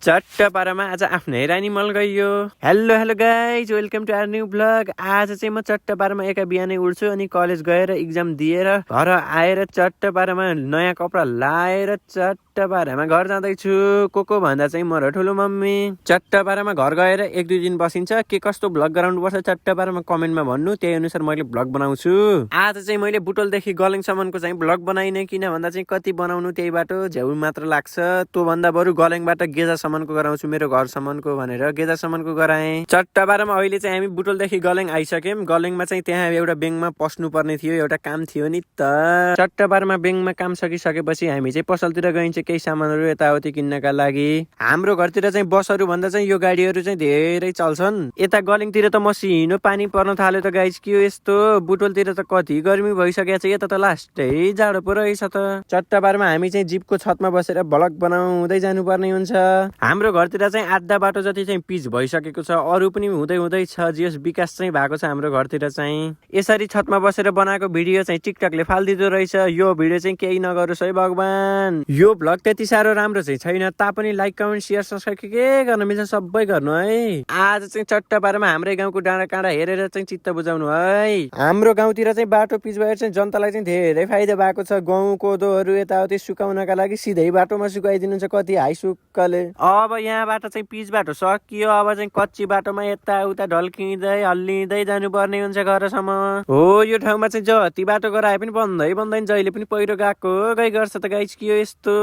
चट्टपारामा आज आफ्नै रानी मल गइयो। Hello guys, welcome to our new blog. आज चाहिँ म चट्टपारामा एका बिहानै उठ्छु अनि कलेज गएर इक्जाम दिएर घर आएर चट्टपारामा नयाँ कपडा लाएर चट्टपारामा घर जाँदैछु। को भन्दा चाहिँ म र ठुलो मम्मी। चट्टपारामा घर गएर 1-2 दिन बसिन्छ। के कस्तो भ्लग गराउनु पर्छ चट्टपारामा कमेन्टमा भन्नु, त्यही अनुसार मैले भ्लग बनाउँछु। आज चाहिँ मैले बुटोलदेखि गलेङसम्मको चाहिँ भ्लग बनाइनँ, किन भन्दा चाहिँ कति बनाउनु त्यही बाटो झ्याउ मात्र लाग्छ। त्यो भन्दा बरु गलेङबाट गेजासम्मको गराउँछु, मेरो घरसम्मको भनेर गेजासम्मको गराएँ। चट्टपारामा अहिले चाहिँ हामी बुटोलदेखि गलेङ आइसक्यौँ। गलेङमा चाहिँ त्यहाँ एउटा ब्याङ्कमा पस्नु पर्ने थियो, एउटा काम थियो नि त। चट्टपारामा ब्याङ्कमा काम सकिसकेपछि हामी चाहिँ पसलतिर गइन्छ केही सामानहरू यताउति किन्नका लागि। हाम्रो घरतिर चाहिँ बसहरू भन्दा चाहिँ यो गाडीहरू चाहिँ धेरै चल्छन्। यता गलेङतिर त मसिनो पानी पर्न थाल्यो त गाइस, के हो यस्तो। बुटोलतिर त कति गर्मी भइसकेको छ, यता त लास्टै जाडो पो रहेछ त। चट्टपारामा हामी चाहिँ जिपको छतमा बसेर भ्लग बनाउँदै जानुपर्ने हुन्छ। हाम्रो घरतिर चाहिँ आधा बाटो जति चाहिँ पिच भइसकेको छ, अरू पनि हुँदै छ। जियोस् विकास चाहिँ भएको छ हाम्रो घरतिर चाहिँ। यसरी छतमा बसेर बनाएको भिडियो चाहिँ टिकटकले फालिदिँदो रहेछ। यो भिडियो चाहिँ केही नगरोस् है भगवान। यो भ्लग त्यति साह्रो राम्रो चाहिँ छैन, तापनि लाइक कमेन्ट सेयर सब्सक्राइब के गर्न मिल्छ सबै गर्नु है। आज चाहिँ चट्टपारामा हाम्रै गाउँको डाँडा काँडा हेरेर चाहिँ चित्त बुझाउनु है। हाम्रो गाउँतिर चाहिँ बाटो पिच भएर चाहिँ जनतालाई चाहिँ धेरै फाइदा भएको छ। गहुँ कोदोहरू यताउति सुकाउनका लागि सिधै बाटोमा सुकाइदिनुहुन्छ कति हाई सुक्कले। अब यहाँबाट चाहिँ पिच बाटो सकियो, अब चाहिँ कच्ची बाटोमा यताउता ढल्किँदै हल्लिँदै जानुपर्ने हुन्छ घरसम्म। हो, यो ठाउँमा चाहिँ जति बाटो गराए पनि बन्दैन, जहिले पनि पहिरो गएको गई गर्छ त गाइस, के हो यस्तो।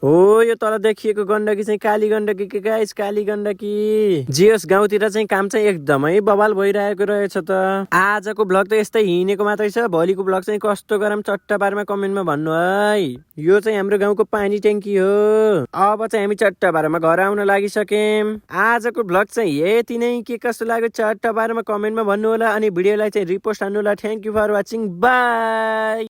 हो, यो तल देखिएको गण्डकी चाहिँ काली गण्डकी के गाइस, काली गण्डकी। जियोस् गाउँतिर चाहिँ काम चाहिँ एकदमै बवाल भइरहेको रहेछ त। आजको भ्लग त यस्तै हिँडेको मात्रै छ, भोलिको भ्लग चाहिँ कस्तो गरम चट्टपारामा कमेन्टमा भन्नु है। यो चाहिँ हाम्रो गाउँको पानी ट्याङ्की हो। अब चाहिँ हामी चट्टपारामा घर आउन लागिसक्यौँ। आजको भ्लग चाहिँ यति नै। के कस्तो लाग्यो चट्टपारामा कमेन्टमा भन्नु होला अनि भिडियोलाई चाहिँ रिपोस्ट हान्नु होला। Thank you for watching, by.